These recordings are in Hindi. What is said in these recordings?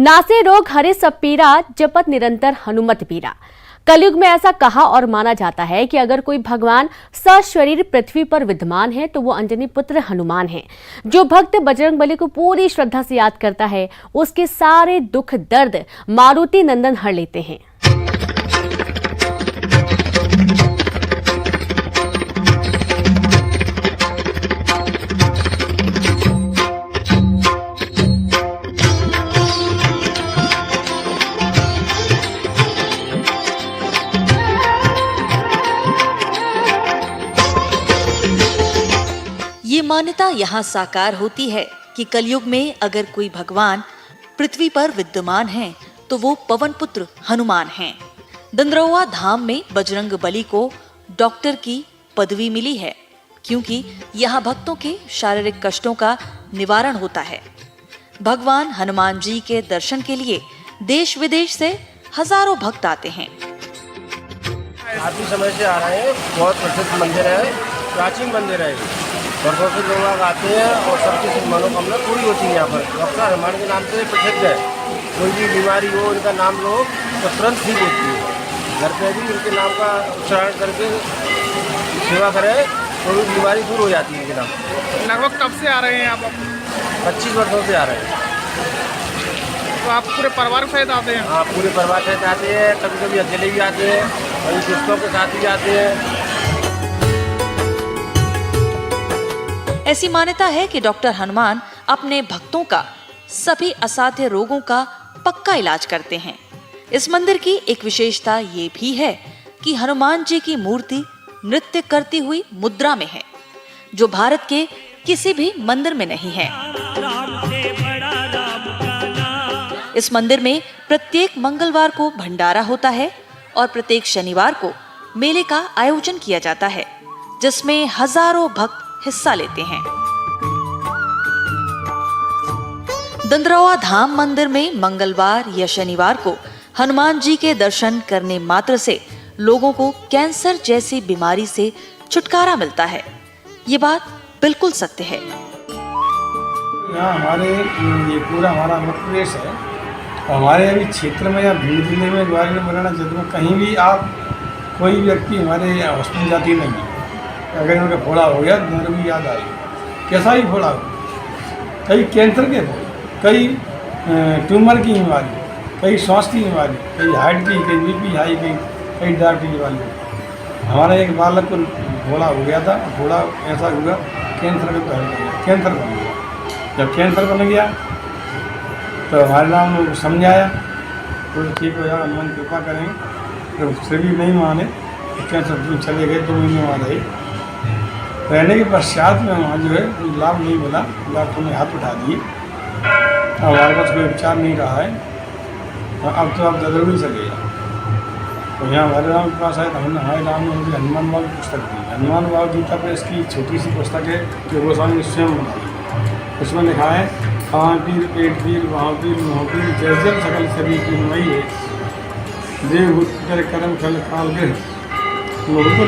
नासे रोग हरे सब पीरा, जपत निरंतर हनुमत पीरा। कलयुग में ऐसा कहा और माना जाता है कि अगर कोई भगवान सशरीर पृथ्वी पर विद्यमान है तो वो अंजनी पुत्र हनुमान हैं। जो भक्त बजरंगबली को पूरी श्रद्धा से याद करता है उसके सारे दुख दर्द मारुति नंदन हर लेते हैं। ये मान्यता यहाँ साकार होती है कि कलयुग में अगर कोई भगवान पृथ्वी पर विद्यमान है तो वो पवन पुत्र हनुमान हैं। दंद्रौवा धाम में बजरंगबली को डॉक्टर की पदवी मिली है क्योंकि यहाँ भक्तों के शारीरिक कष्टों का निवारण होता है। भगवान हनुमान जी के दर्शन के लिए देश विदेश से हजारों भक्त आते हैं। काफी समय से आ रहे हैं, बहुत प्रसिद्ध मंदिर है, प्राचीन मंदिर है। वर्षों से लोग आते हैं और सबकी मनोकामना पूरी होती है। यहाँ पर डॉक्टर हनुमान के नाम से प्रसिद्ध है। कोई भी बीमारी हो इनका नाम लो तो तुरंत ठीक होती है। घर पे भी इनके नाम का उच्चारण करके सेवा करें तो भी बीमारी दूर हो जाती है इनके नाम। लगभग कब से आ रहे हैं आप? 25 वर्षों से आ रहे हैं। तो आप पूरे परिवार के साथ आते हैं? हाँ, पूरे परिवार के साथ आते हैं, कभी कभी अकेले भी आते हैं, कभी दोस्तों के साथ भी आते हैं। ऐसी मान्यता है कि डॉक्टर हनुमान अपने भक्तों का सभी असाध्य रोगों का पक्का इलाज करते हैं। इस मंदिर की एक विशेषता ये भी है कि हनुमान जी की मूर्ति नृत्य करती हुई मुद्रा में है, जो भारत के किसी भी मंदिर में नहीं है। इस मंदिर में प्रत्येक मंगलवार को भंडारा होता है और प्रत्येक शनिवार को मेले का आयोजन किया जाता है, जिसमें हजारों भक्त हिस्सा लेते हैं। दंद्रौवा धाम मंदिर में मंगलवार या शनिवार को हनुमान जी के दर्शन करने मात्र से लोगों को कैंसर जैसी बीमारी से छुटकारा मिलता है। ये बात बिल्कुल सत्य है। यहाँ हमारे ये पूरा हमारा मध्य प्रदेश है। हमारे अभी क्षेत्र में या भिंड जिले में ग्वालियर मुरैना क्षेत्र में कहीं भी आप कोई व्यक्ति हमारे हॉस्पिटल जाती नहीं है। अगर उनका फोड़ा हो गया तो मेरे भी याद आएगी, कैसा ही फोड़ा हो, कई कैंसर के फोड़े, कई ट्यूमर की बीमारी, कई सांस की बीमारी, कई हार्ट की, कई बीपी हाई, कई डार्ट की बीमारी। हमारा एक बालक को फोड़ा हो गया था, फोड़ा ऐसा हुआ कैंसर का कैंसर बन गया। जब कैंसर बन गया तो हमारे नाम लोग समझाया तो ठीक हो जाएगा, हनुमान कृपा करेंगे। तो उससे भी नहीं माने तो कैंसर चले गए, 2 महीने वहाँ रहे। रहने के पश्चात में वहाँ जो है लाभ नहीं मिला, डॉक्टर ने हाथ उठा दिए। हमारे पास कोई उपचार नहीं रहा है। अब तो आप जरूरी चले जाओ। तो यहाँ हमारे राम के पास आए तो हमने हमारे राम ने मुझे हनुमान बाबू की पुस्तक दी। हनुमान बाबू गीता प्रेस की छोटी सी पुस्तक है जो गोस्वामी ने स्वयं बनाई। उसमें लिखा है, कहाँ पीर पेट पीर वहाँ पीर वहाँ पीर, जय जय सकल शरीर की मई है, देव कर कर्म फल काल गृह लोगों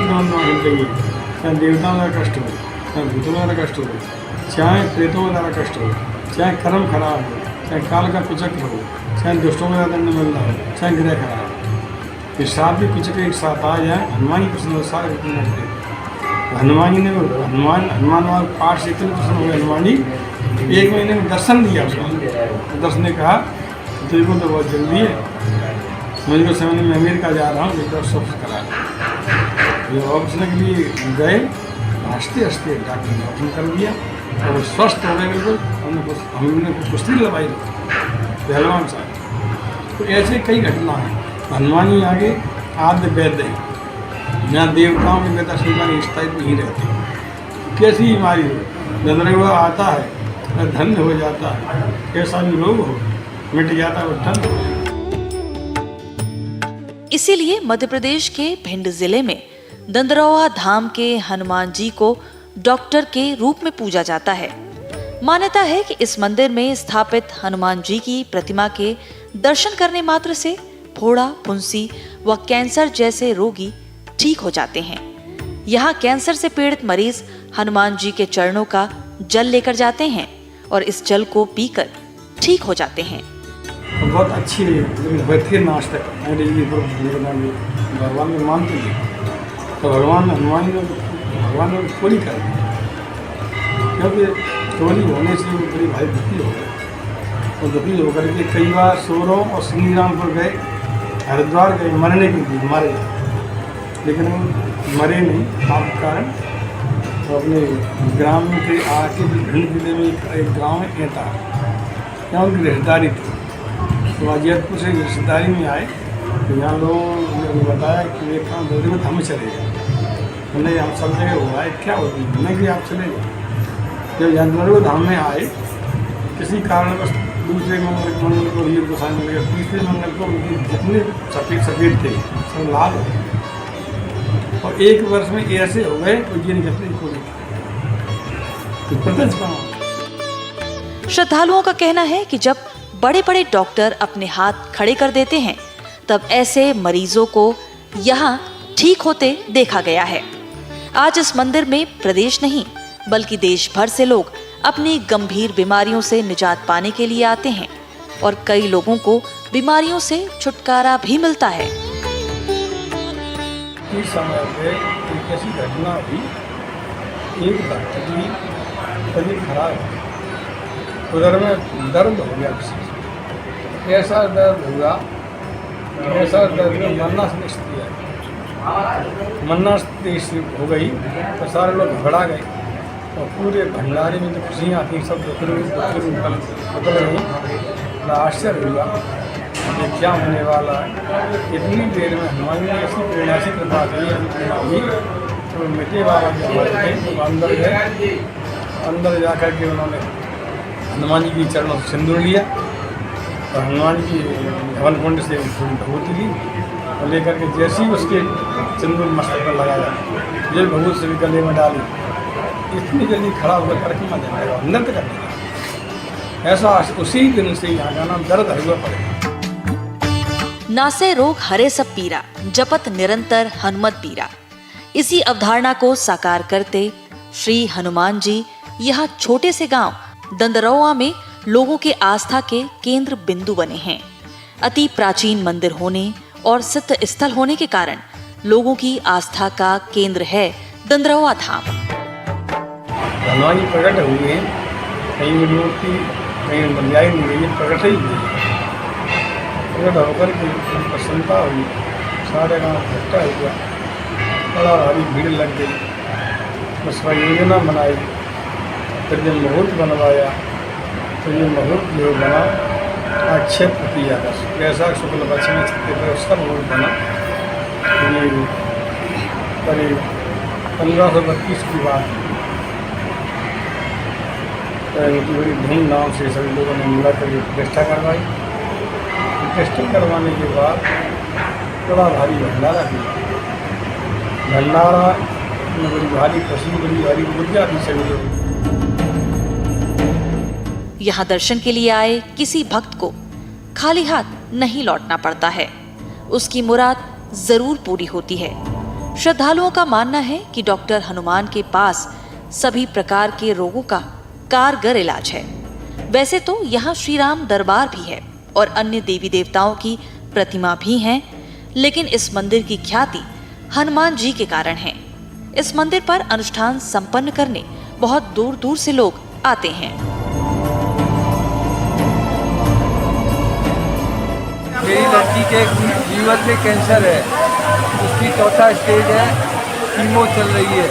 चाहिए। चाहे देवताओं का कष्ट हो, चाहे भूतों का कष्ट हो, चाहे प्रेतों का कष्ट हो, चाहे कर्म खराब हो, चाहे काल का कुचक्र हो, चाहे दुष्टों का दंड मिलना हो, चाहे ग्रह खराब हो, ये सात भी कुचक्र एक साथ आ जाए, हनुमान ही प्रसन्न हो, सारे प्रसन्न होते। हनुमान जी ने हनुमान वाले पाठ से इतने प्रसन्न हुए हनुमान जी, 1 महीने में दर्शन दिया उसको। दर्शन ने कहा तेरे को तो बहुत जल्दी है, मुझे समय में अमेरिका जा रहा हूँ, एक ऑपरेशन करा। ये ऑपरेशन के लिए गए, हंसते हंसते डॉक्टर ने ऑपरेशन कर दिया और वो स्वस्थ हो गए बिल्कुल। हमने कुश्ती लगाई पहलवान साहब। तो ऐसे कई घटना हैं। हनुमान जी आगे आद्य वैद्य हैं, यहाँ देवताओं के वेदा स्वीकार इस टाइप में ही रहते हैं। कैसी बीमारी हो, दंद्रौवा आता है धन्य हो जाता है, कैसा भी रोग हो मिट जाता है, वो ठंड हो जाता है। इसीलिए मध्य प्रदेश के भिंड जिले में दंद्रौवा धाम के हनुमान जी को डॉक्टर के रूप में पूजा जाता है। मान्यता है कि इस मंदिर में स्थापित हनुमान जी की प्रतिमा के दर्शन करने मात्र से फोड़ा, फुंसी व कैंसर जैसे रोगी ठीक हो जाते हैं। यहाँ कैंसर से पीड़ित मरीज हनुमान जी के चरणों का जल लेकर जाते हैं और इस जल को पीकर ठीक हो जाते हैं। तो बहुत अच्छी है, लेकिन बैठे ना आज तक मेरे लिए भगवान में मानते थे, तो भगवान ने पूरी कर दी, क्योंकि चोरी होने से वो बड़ी भाई दुखी हो गए। तो दुखी होकर के कई बार सोरों और श्री रामपुर गए, हरिद्वार गए मरने के लिए, मरे, लेकिन वो मरे नहीं आप कारण। तो अपने ग्राम के आके भिंड जिले में एक गाँव है एटा, यहाँ उनकी रिश्तेदारी थी। तो अजयपुर से रिश्तेदारी में आए, तो यहाँ लोगों ने बताया कि एक काम दो हम चले गए। नहीं, हम सब जगह हुआ है, क्या होती है नहीं कि आप चले गए। जब जानवरों धाम में आए, किसी कारणवश दूसरे मंगल को हीर गोसाई मिल गया, तीसरे मंगल को उनके जितने सफ़ेद थे सब लाल हो गए, और एक वर्ष में ऐसे हो गए तो ये नहीं खोली। तो प्रत्यक्ष श्रद्धालुओं का कहना है कि जब बड़े बड़े डॉक्टर अपने हाथ खड़े कर देते हैं, तब ऐसे मरीजों को यहाँ ठीक होते देखा गया है। आज इस मंदिर में प्रदेश नहीं बल्कि देश भर से लोग अपनी गंभीर बीमारियों से निजात पाने के लिए आते हैं और कई लोगों को बीमारियों से छुटकारा भी मिलता है। इस समय पे एक ऐसी घटना हुई, एक डॉक्टर की तबीयत खराब है, उधर में दर्द हो गया, किसी ऐसा दर्द हुआ, ऐसा दर्द में मन्नास हो गई, तो सारे लोग घबरा गए और पूरे भंडारे में जो खुशियाँ थी सब निकल गई। बड़ा आश्चर्य हुआ कि क्या होने वाला है। इतनी देर में हनुमान ने ऐसी प्रेरणा से कृपा की, तो मिट्टी बाबा के तो अंदर गए, अंदर जा कर के उन्होंने हनुमान जी की चरणों से सिंदूर लिया और हनुमान जी हवन कुंड से थोड़ी भभूति ली और लेकर के जैसे ही उसके सिंदूर मस्तक पर लगाया, ये भभूत से भी गले में डाली, इतनी जल्दी खड़ा होकर करके मजा आएगा, नृत्य करने लगा। ऐसा उसी दिन से यहाँ का नाम दर्द हरुआ पड़ेगा। नासे रोग हरे सब पीरा, जपत निरंतर हनुमत पीरा। इसी अवधारणा को साकार करते श्री हनुमान जी यहाँ छोटे से गांव दंदरौआ में लोगों के आस्था के केंद्र बिंदु बने हैं। अति प्राचीन मंदिर होने और सिद्ध स्थल होने के कारण लोगों की आस्था का केंद्र है दंदरौआ धाम। हनुमान जी प्रकट हुए हैं, कहीं मूर्ति कहीं बंजाई नहीं गई, प्रकट ही हुई है। प्रकट होकर के प्रसन्नता हुई, सारे गाँव इकट्ठा हुआ, बड़ा भारी भीड़ लग गई। बस योजना बनाई, फिर जब मुहूर्त बनवाया तो ये मुहूर्त जो बना अक्षय तृतीया, बस वैशाख शुक्ल पक्ष में छठे पर उसका मुहूर्त बना। ये करीब 1532 की बात, बड़ी धूमधाम से सभी लोगों ने मिला कर प्रतिष्ठा करवाई। प्रतिष्ठा करवाने के बाद बड़ा भारी भंडारा किया। भंडारा में बड़ी भारी खुशी, बड़ी भारी ऊर्जा थी सभी लोग। यहाँ दर्शन के लिए आए किसी भक्त को खाली हाथ नहीं लौटना पड़ता है, उसकी मुराद जरूर पूरी होती है। श्रद्धालुओं का मानना है कि डॉक्टर हनुमान के पास सभी प्रकार के रोगों का कारगर इलाज है। वैसे तो यहाँ श्री राम दरबार भी है और अन्य देवी देवताओं की प्रतिमा भी हैं, लेकिन इस मंदिर की ख्याति हनुमान जी के कारण है। इस मंदिर पर अनुष्ठान संपन्न करने बहुत दूर दूर से लोग आते हैं। मेरी लड़की के जीवन में कैंसर है, उसकी 4था स्टेज है, कीमो चल रही है।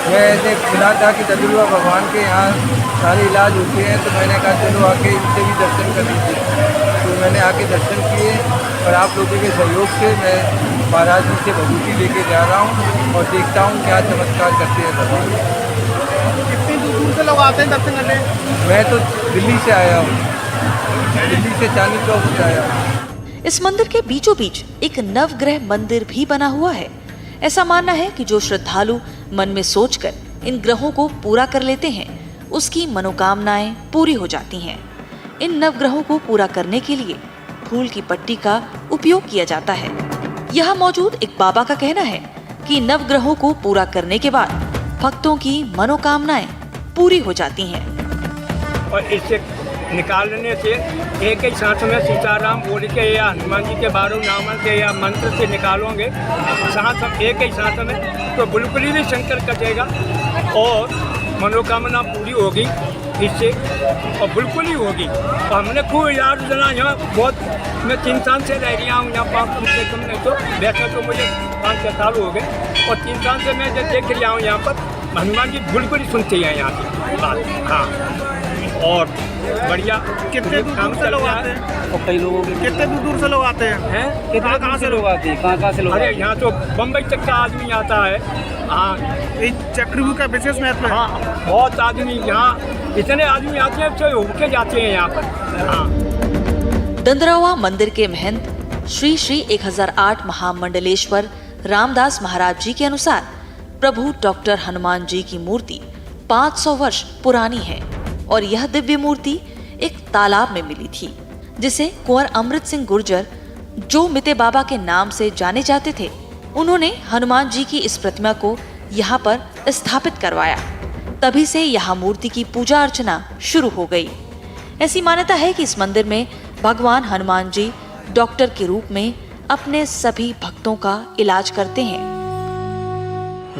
मैंने सुना था कि दंदरौआ भगवान के यहाँ सारे इलाज होते हैं, तो मैंने कहा चलो आके इनसे भी दर्शन कर लीजिए। तो मैंने आके दर्शन किए और आप लोगों के सहयोग से मैं महाराज जी से भभूति लेके जा रहा हूँ और देखता हूँ क्या चमत्कार करते हैं भगवान। कितनी दूर से लोग आते हैं दर्शन करने? मैं तो दिल्ली से आया हूँ, दिल्ली से चांदनी चौक से आया हूँ। इस मंदिर के बीचों बीच एक नवग्रह मंदिर भी बना हुआ है। ऐसा मानना है कि जो श्रद्धालु मन में सोचकर इन ग्रहों को पूरा कर लेते हैं, उसकी मनोकामनाएं पूरी हो जाती हैं। इन नवग्रहों को पूरा करने के लिए फूल की पट्टी का उपयोग किया जाता है। यहाँ मौजूद एक बाबा का कहना है कि नवग्रहों को पूरा करने के बाद भक्तों की मनोकामनाएं पूरी हो जाती हैं। और इससे निकालने से एक ही सांस में सीताराम बोल के या हनुमान जी के 12 नामों से या मंत्र से निकालोगे सांस एक ही सांस में, तो बिल्कुल भी शंकर कटेगा और मनोकामना पूरी होगी इससे, और बिल्कुल ही होगी। तो हमने खूब इलाज जना यहाँ बहुत, मैं 3 साल से रह गया हूँ यहाँ 5 कम से कम, नहीं तो वैसे तो मुझे 5-6 साल हो गए, और 3 साल से मैं जब देख रहा हूँ यहाँ पर हनुमान जी बिल्कुल ही सुनते हैं यहाँ की बात। हाँ, और बढ़िया कितने दूर से लोग आते हैं? और कई लोगों के कितने दूर से लोग आते हैं? कहाँ से लोग आते हैं? कहाँ से लोग? अरे यहाँ तो बम्बई तक का आदमी आता है। हाँ, इस चक्रव्यूह का विशेष महत्व है। हाँ, बहुत आदमी यहाँ, इतने आदमी आते हैं तो होके जाते हैं यहाँ पर। हाँ। दंदरवा मंदिर के महंत श्री श्री 1008 महामंडलेश्वर रामदास महाराज जी के अनुसार प्रभु डॉक्टर हनुमान जी की मूर्ति 500 वर्ष पुरानी है, और यह दिव्य मूर्ति एक तालाब में मिली थी, जिसे कुंवर अमृत सिंह गुर्जर, जो मिते बाबा के नाम से जाने जाते थे, उन्होंने हनुमान जी की इस प्रतिमा को यहाँ पर स्थापित करवाया। तभी से यहाँ मूर्ति की पूजा अर्चना शुरू हो गई। ऐसी मान्यता है कि इस मंदिर में भगवान हनुमान जी डॉक्टर के रूप में अपने सभी भक्तों का इलाज करते हैं।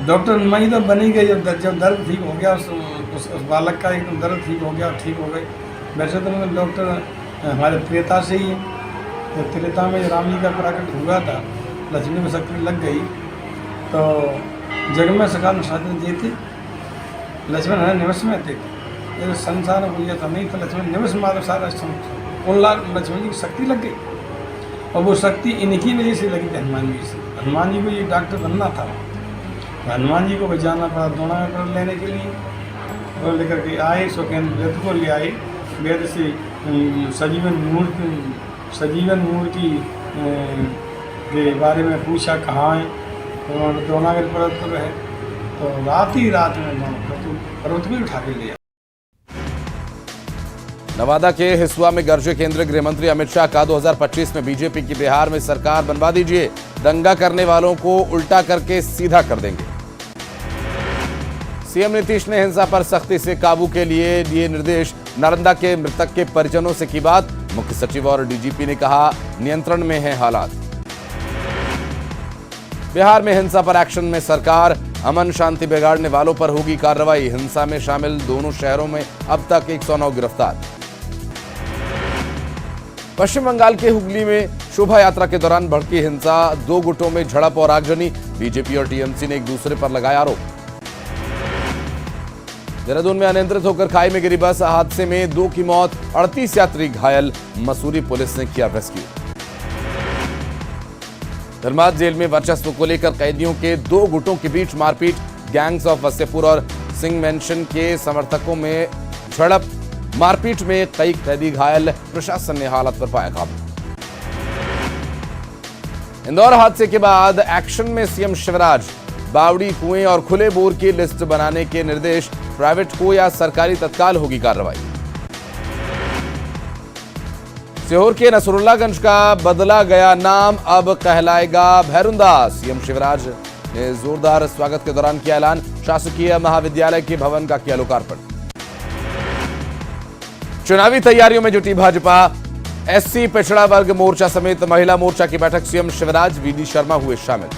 डॉक्टर हनुमान जी तो बनी गई, जब दर्द ठीक हो गया उस बालक का, एकदम दर्द ठीक हो गया, ठीक हो गई। वैसे तो मतलब डॉक्टर हमारे त्रेता से ही है। त्रेता में राम जी का प्रकट हुआ था, लक्ष्मी में शक्ति लग गई, तो जग में सकाल साधन जी थे, लक्ष्मण है निवस में थे। जब संसार में पूजा था नहीं था, लक्ष्मण निवस माधव सारा लक्ष्मण जी की शक्ति लग गई, और वो शक्ति इनकी वजह से लगी थी हनुमान जी से। हनुमान जी को ये डॉक्टर बनना था, हनुमान जी को बचाना पड़ा द्रोणा में प्रण लेने के लिए, और लेकर के आए स्वकेंद्र वेद को ले आए। वेद से सजीवन मूर्ति के बारे में पूछा कहाँ है, तो उन्होंने द्रोणागढ़ पर्वत पर रहे, तो रात ही रात में पर्वत भी उठा के लिया। नवादा के हिसुआ में गरजे केंद्रीय गृह मंत्री अमित शाह का 2025 में बीजेपी की बिहार में सरकार बनवा दीजिए, दंगा करने वालों को उल्टा करके सीधा कर देंगे। सीएम नीतीश ने हिंसा पर सख्ती से काबू के लिए दिए निर्देश, नालंदा के मृतक के परिजनों से की बात, मुख्य सचिव और डीजीपी ने कहा नियंत्रण में है हालात। बिहार में हिंसा पर एक्शन में सरकार, अमन शांति बिगाड़ने वालों पर होगी कार्रवाई, हिंसा में शामिल दोनों शहरों में अब तक 109 गिरफ्तार। पश्चिम बंगाल के हुगली में शोभा यात्रा के दौरान भड़की हिंसा, 2 गुटों में झड़प और आगजनी, बीजेपी और टीएमसी ने एक दूसरे पर लगाया आरोप। देहरादून में अनियंत्रित होकर खाई में गिरी बस, हादसे में 2 की मौत, 38 यात्री घायल, मसूरी पुलिस ने किया रेस्क्यू। धर्माद जेल में वर्चस्व को लेकर कैदियों के 2 गुटों के बीच मारपीट, गैंग्स ऑफ वसेपुर और सिंह मेंशन के समर्थकों में झड़प, मारपीट में कई कैदी घायल, प्रशासन ने हालत पर पाया काबू। इंदौर हादसे के बाद एक्शन में सीएम शिवराज, बावड़ी कुएं और खुले बोर की लिस्ट बनाने के निर्देश, प्राइवेट हो या सरकारी तत्काल होगी कार्रवाई। सीहोर के नसरुल्लागंज का बदला गया नाम, अब कहलाएगा भैरुंदा, सीएम शिवराज ने जोरदार स्वागत के दौरान किया ऐलान, शासकीय महाविद्यालय के भवन का किया लोकार्पण। चुनावी तैयारियों में जुटी भाजपा, एससी पिछड़ा वर्ग मोर्चा समेत महिला मोर्चा की बैठक, सीएम शिवराज, वीडी शर्मा हुए शामिल।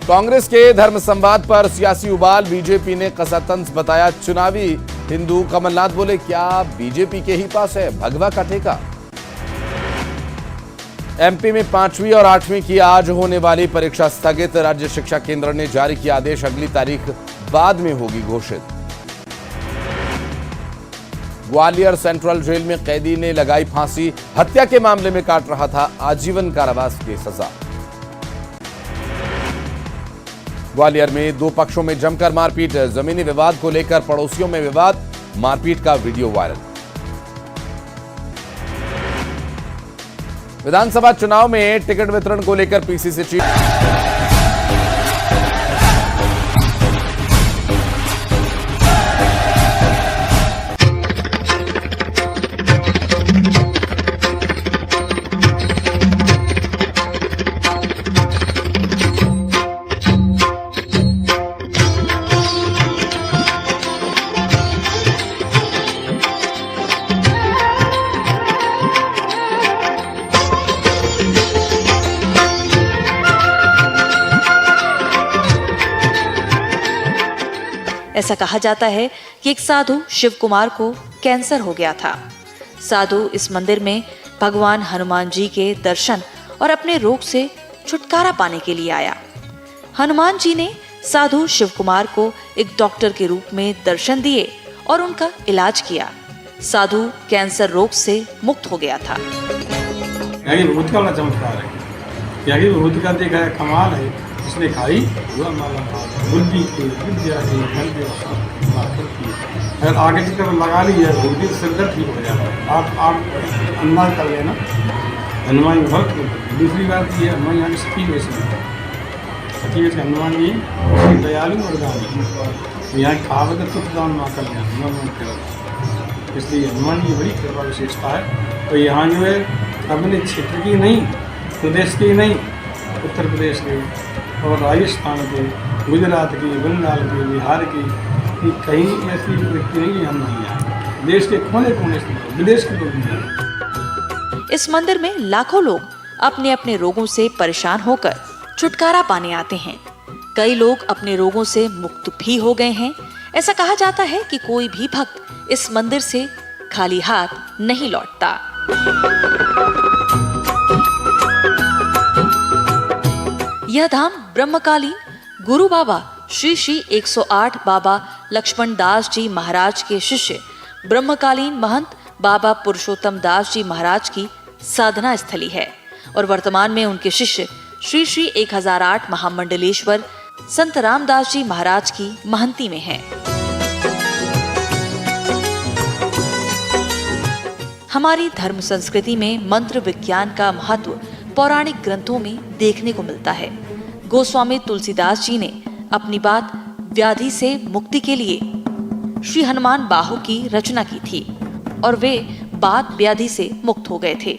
कांग्रेस के धर्म संवाद पर सियासी उबाल, बीजेपी ने कसा तंज बताया चुनावी हिंदू, कमलनाथ बोले क्या बीजेपी के ही पास है भगवा का ठेका। एमपी में 5वीं और 8वीं की आज होने वाली परीक्षा स्थगित, राज्य शिक्षा केंद्र ने जारी किया आदेश, अगली तारीख बाद में होगी घोषित। ग्वालियर सेंट्रल जेल में कैदी ने लगाई फांसी, हत्या के मामले में काट रहा था आजीवन कारावास की सजा। ग्वालियर में 2 पक्षों में जमकर मारपीट, जमीनी विवाद को लेकर पड़ोसियों में विवाद, मारपीट का वीडियो वायरल। विधानसभा चुनाव में टिकट वितरण को लेकर पीसीसी चीफ ऐसा कहा जाता है कि एक साधु शिव कुमार को कैंसर हो गया था। साधु इस मंदिर में भगवान हनुमान जी के दर्शन और अपने रोग से छुटकारा पाने के लिए आया। हनुमान जी ने साधु शिव कुमार को एक डॉक्टर के रूप में दर्शन दिए और उनका इलाज किया। साधु कैंसर रोग से मुक्त हो गया था। यहाँ की विभूति का बड़ा चमत्कार है। यहाँ की विभूति का देखा है कमाल है। इसने खाई हुआ माला बुद्धि की विद्या की धन की अगर आगे चक्कर लगा ली है विभूति सिर दर्द ठीक हो जाता है। आप अंदाज कर लेना हनुमान जी भक्त। दूसरी बात ये हनुमान यहाँ की सती वैसे हनुमान जी दयालु और दानी। यहाँ कहावत है तुत दान ना कल्याण, इसलिए हनुमान जी बड़ी कृपा विशेषता है। तो यहाँ जो है अपने क्षेत्र की नहीं, प्रदेश की नहीं, उत्तर प्रदेश के और राजस्थान के, गुजरात की, बंगाल की, बिहार की कहीं ऐसी व्यक्ति नहीं यहाँ नहीं आए। देश के कोने कोने से, विदेश के लोग नहीं आए। इस मंदिर में लाखों लोग अपने अपने रोगों से परेशान होकर छुटकारा पाने आते हैं। कई लोग अपने रोगों से मुक्त भी हो गए हैं। ऐसा कहा जाता है कि कोई भी भक्त इस मंदिर से खाली हाथ नहीं लौटता। यह धाम ब्रह्मकालीन गुरु बाबा श्री श्री 108 बाबा लक्ष्मण दास जी महाराज के शिष्य ब्रह्मकालीन महंत बाबा पुरुषोत्तम दास जी महाराज की साधना स्थली है और वर्तमान में उनके शिष्य श्री श्री 1008 महामंडलेश्वर संत रामदास जी महाराज की महंती में है। हमारी धर्म संस्कृति में मंत्र विज्ञान का महत्व पौराणिक ग्रंथों में देखने को मिलता है। गोस्वामी तुलसीदास जी ने अपनी बात व्याधि से मुक्ति के लिए श्री हनुमान बाहु की रचना की थी और वे बात व्याधि से मुक्त हो गए थे।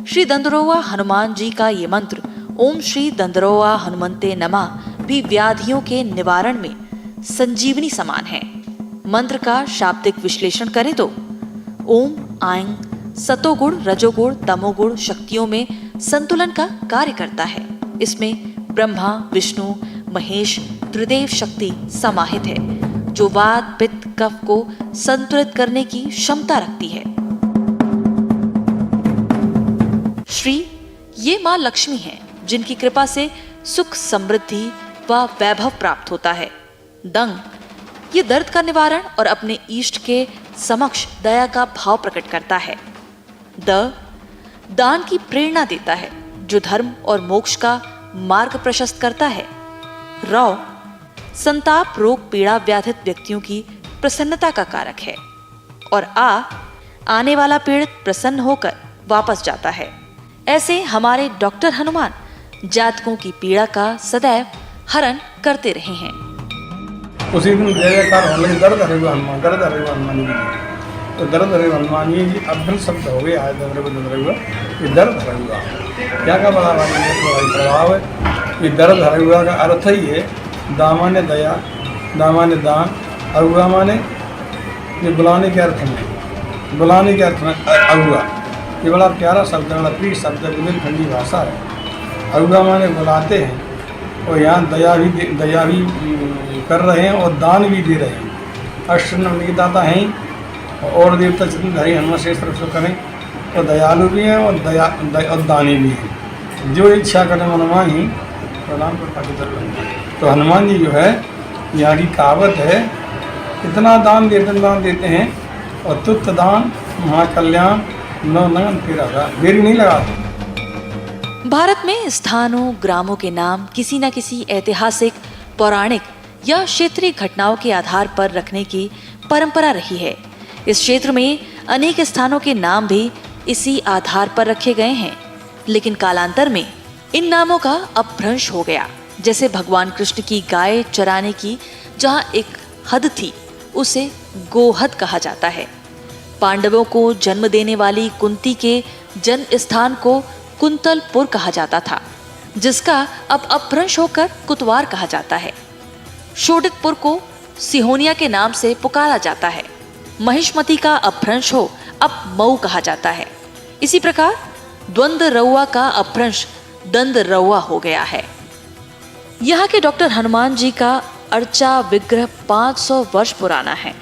श्री दंदरौआ हनुमान जी का ये मंत्र ओम श्री दंदरौआ हनुमंते नमः भी व्याधियों के निवारण में संजीवनी समान है। मंत्र का शाब्दिक विश्लेषण करें तो ओम आयं सतोगुण रजोगुण तमोगुण शक्तियों में संतुलन का कार्य करता है। इसमें ब्रह्मा विष्णु महेश त्रिदेव शक्ति समाहित है जो वात पित्त कफ को संतुलित करने की क्षमता रखती है। श्री ये माँ लक्ष्मी है जिनकी कृपा से सुख समृद्धि व वैभव प्राप्त होता है। दंग ये दर्द का निवारण और अपने इष्ट के समक्ष दया का भाव प्रकट करता है। दान की प्रेरणा देता है जो धर्म और मोक्ष का मार्ग प्रशस्त करता है। रौ संताप रोग पीड़ा व्याधित व्यक्तियों की प्रसन्नता का कारक है। और आने वाला पीड़ित प्रसन्न होकर वापस जाता है। ऐसे हमारे डॉक्टर हनुमान जातकों की पीड़ा का सदैव हरण करते रहे हैं। उसी दिन जय जयकार होने लगे, दर्द हरे हनुमान, दर्द हरे हनुमान जी। तो दर्द हरे हनुमान जी अभ्यंत शब्द हो गया है। ये दर्द हरे हुआ क्या का बड़ा प्रभाव है। ये दर्द हरे हुआ का अर्थ ही है दामान्य दया, दामान्य दान, अगुआ माने ये बुलाने के अर्थ में, बुलाने के अर्थ में अगुआ ये बड़ा प्यारा शब्द है, बड़ा प्रिय शब्द है, बुंदेलखंडी भाषा है। अगुआ माने बुलाते हैं और यहाँ दया भी कर रहे हैं और दान भी दे रहे हैं। अष्टनम के दाता हैं और देवता चित्रधारी हनुमान शेष तरफ से करें तो दयालु भी हैं और और दानी भी हैं। जो इच्छा करें हनुमान ही प्रणाम करता के। तो हनुमान जी जो है यहाँ की कहावत है इतना दान देते हैं और तुत दान महाकल्याण नौ नगन तेरा देरी नहीं लगाते। भारत में स्थानों ग्रामों के नाम किसी न किसी ऐतिहासिक पौराणिक या क्षेत्रीय घटनाओं के आधार पर रखने की परंपरा रही है। इस क्षेत्र में अनेक स्थानों के नाम भी इसी आधार पर रखे गए हैं, लेकिन कालांतर में इन नामों का अपभ्रंश हो गया। जैसे भगवान कृष्ण की गाय चराने की जहाँ एक हद थी उसे गोहद कहा जाता है। पांडवों को जन्म देने वाली कुंती के जन्म स्थान को कुंतलपुर कहा जाता था, जिसका अब अपभ्रंश होकर कुतवार कहा जाता है। शोडितपुर को सिहोनिया के नाम से पुकारा जाता है। महिष्मती का अपभ्रंश हो अब मऊ कहा जाता है। इसी प्रकार द्वंद्वरौआ का अपभ्रंश दंदरौआ हो गया है। यहाँ के डॉक्टर हनुमान जी का अर्चा विग्रह 500 वर्ष पुराना है।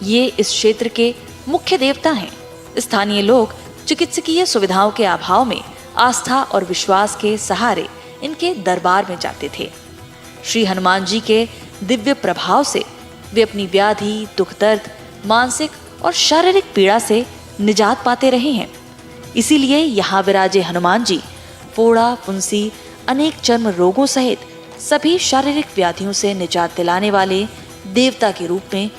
ये इस क्षेत्र के मुख्य देवता हैं। स्थानीय लोग चिकित्सकीय सुविधाओं के अभाव में आस्था और विश्वास के सहारे इनके दरबार में जाते थे। श्री हनुमान जी के दिव्य प्रभाव से वे अपनी व्याधि, दुख दर्द, मानसिक और शारीरिक पीड़ा से निजात पाते रहे हैं। इसीलिए यहाँ विराजे हनुमान जी फोड़ा, फुंसी, अनेक चर्म रोगों सहित सभी शारीरिक व्याधियों से निजात दिलाने वाले देवता के रूप में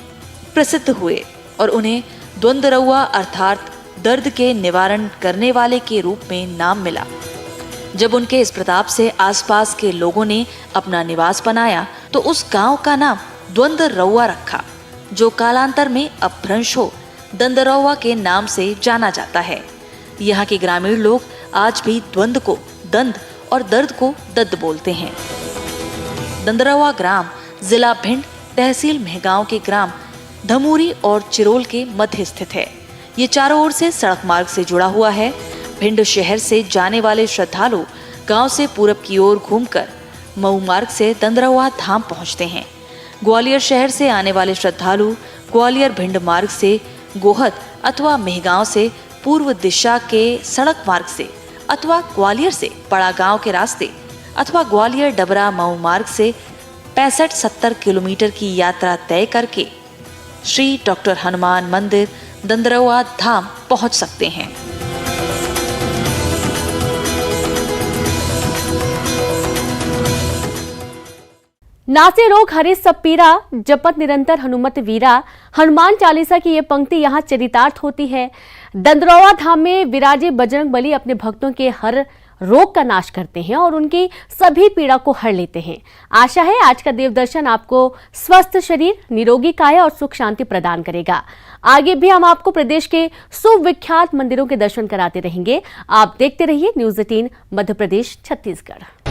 प्रसिद्ध हुए और उन्हें द्वंद्वरउआ अर्थात दर्द के निवारण करने वाले के रूप में नाम मिला। जब उनके इस प्रताप से आसपास के लोगों ने अपना निवास बनाया तो उस गांव का नाम द्वंद्वरउआ रखा, जो कालांतर में अपभ्रंश हो दंदरौआ के नाम से जाना जाता है। यहाँ के ग्रामीण लोग आज भी द्वंद को दंद और दर्द को दद्द बोलते हैं। दंदरौआ ग्राम जिला भिंड, तहसील मेहगांव के ग्राम धमूरी और चिरोल के मध्य स्थित है। ये चारों ओर से सड़क मार्ग से जुड़ा हुआ है। भिंड शहर से जाने वाले श्रद्धालु गांव से पूरब की ओर घूमकर मऊ मार्ग से दंदरौआ धाम पहुंचते हैं। ग्वालियर शहर से आने वाले श्रद्धालु ग्वालियर भिंड मार्ग से गोहद अथवा मेहगांव से पूर्व दिशा के सड़क मार्ग से अथवा ग्वालियर से बड़ा गांव के रास्ते अथवा ग्वालियर डबरा मऊ मार्ग से 65-70 किलोमीटर की यात्रा तय करके श्री डॉक्टर हनुमान मंदिर दंदरौआ धाम पहुंच सकते हैं। नासे रोग हरे सब पीरा, जपत निरंतर हनुमत वीरा। हनुमान चालीसा की ये पंक्ति यहाँ चरितार्थ होती है। दंदरौआ धाम में विराजे बजरंग बली अपने भक्तों के हर रोग का नाश करते हैं और उनकी सभी पीड़ा को हर लेते हैं। आशा है आज का देव दर्शन आपको स्वस्थ शरीर, निरोगी काया और सुख शांति प्रदान करेगा। आगे भी हम आपको प्रदेश के सुविख्यात मंदिरों के दर्शन कराते रहेंगे। आप देखते रहिए न्यूज़ 18 मध्य प्रदेश छत्तीसगढ़।